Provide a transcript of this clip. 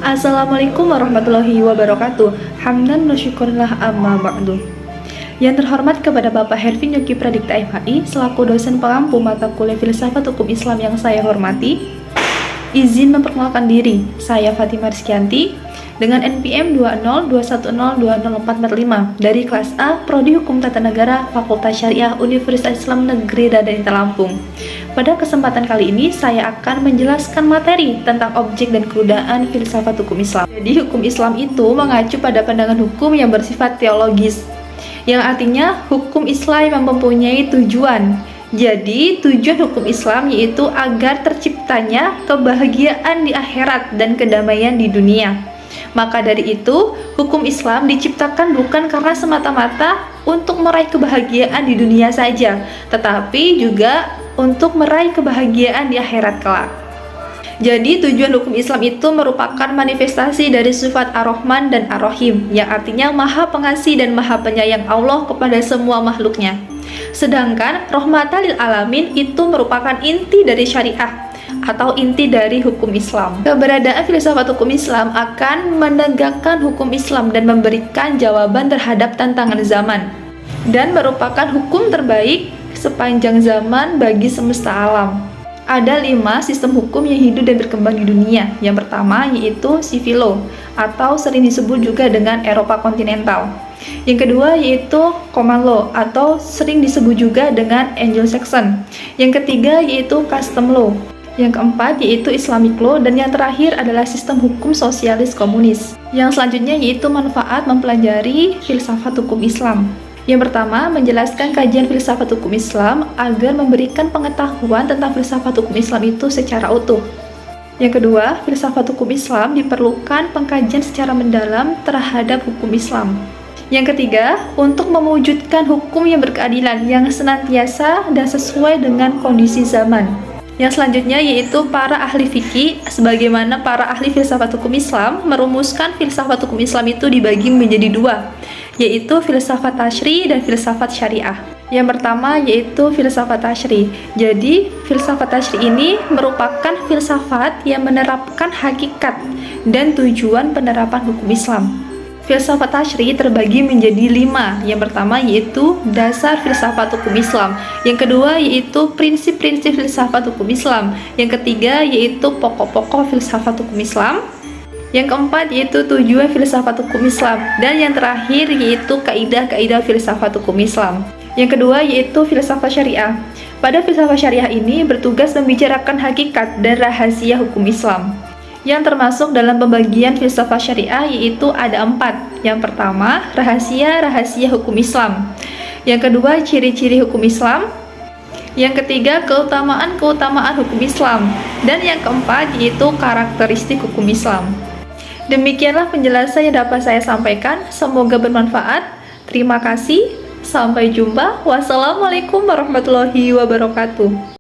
Assalamualaikum warahmatullahi wabarakatuh. Hamdan wa syukurillah amma ba'du. Yang terhormat kepada Bapak Hervin Yogi Pradikta MHI selaku dosen pengampu mata kuliah Filsafat Hukum Islam yang saya hormati. Izin memperkenalkan diri, saya Fatimah Rizkyanti dengan NPM 202102045 dari kelas A Prodi Hukum Tata Negara Fakultas Syariah Universitas Islam Negeri Raden Intel Lampung. Pada kesempatan kali ini saya akan menjelaskan materi tentang objek dan kegunaan filsafat hukum Islam. Jadi hukum Islam itu mengacu pada pandangan hukum yang bersifat teologis, yang artinya hukum Islam yang mempunyai tujuan. Jadi tujuan hukum Islam yaitu agar terciptanya kebahagiaan di akhirat dan kedamaian di dunia. Maka dari itu, hukum Islam diciptakan bukan karena semata-mata untuk meraih kebahagiaan di dunia saja, tetapi juga untuk meraih kebahagiaan di akhirat kelak. Jadi tujuan hukum Islam itu merupakan manifestasi dari sifat Ar-Rahman dan Ar-Rahim, yang artinya Maha Pengasih dan Maha Penyayang Allah kepada semua makhluknya. Sedangkan Rahmatan lil Alamin itu merupakan inti dari syariah atau inti dari hukum Islam. Keberadaan filsafat hukum Islam akan menegakkan hukum Islam dan memberikan jawaban terhadap tantangan zaman, dan merupakan hukum terbaik sepanjang zaman bagi semesta alam. Ada 5 sistem hukum yang hidup dan berkembang di dunia. Yang pertama yaitu Civil Law atau sering disebut juga dengan Eropa kontinental. Yang kedua yaitu Common Law atau sering disebut juga dengan Anglo-Saxon. Yang ketiga yaitu Custom Law. Yang keempat yaitu Islamic Law, dan yang terakhir adalah sistem hukum sosialis komunis. Yang selanjutnya yaitu manfaat mempelajari filsafat hukum Islam. Yang pertama, menjelaskan kajian filsafat hukum Islam agar memberikan pengetahuan tentang filsafat hukum Islam itu secara utuh. Yang kedua, filsafat hukum Islam diperlukan pengkajian secara mendalam terhadap hukum Islam. Yang ketiga, untuk mewujudkan hukum yang berkeadilan yang senantiasa dan sesuai dengan kondisi zaman. Yang selanjutnya yaitu para ahli fikih, sebagaimana para ahli filsafat hukum Islam merumuskan filsafat hukum Islam itu dibagi menjadi 2, yaitu filsafat tasyri dan filsafat syariah. Yang pertama yaitu filsafat tasyri. Jadi filsafat tasyri ini merupakan filsafat yang menerapkan hakikat dan tujuan penerapan hukum Islam. Filsafat tasyri terbagi menjadi 5. Yang pertama yaitu dasar filsafat hukum Islam. Yang kedua yaitu prinsip-prinsip filsafat hukum Islam. Yang ketiga yaitu pokok-pokok filsafat hukum Islam. Yang keempat yaitu tujuan filsafat hukum Islam. Dan yang terakhir yaitu kaidah-kaidah filsafat hukum Islam. Yang kedua yaitu filsafat syariah. Pada filsafat syariah ini bertugas membicarakan hakikat dan rahasia hukum Islam, yang termasuk dalam pembagian filsafat syariah yaitu ada 4. Yang pertama, rahasia-rahasia hukum Islam. Yang kedua, ciri-ciri hukum Islam. Yang ketiga, keutamaan-keutamaan hukum Islam. Dan yang keempat yaitu karakteristik hukum Islam. Demikianlah penjelasan yang dapat saya sampaikan. Semoga bermanfaat. Terima kasih. Sampai jumpa. Wassalamualaikum warahmatullahi wabarakatuh.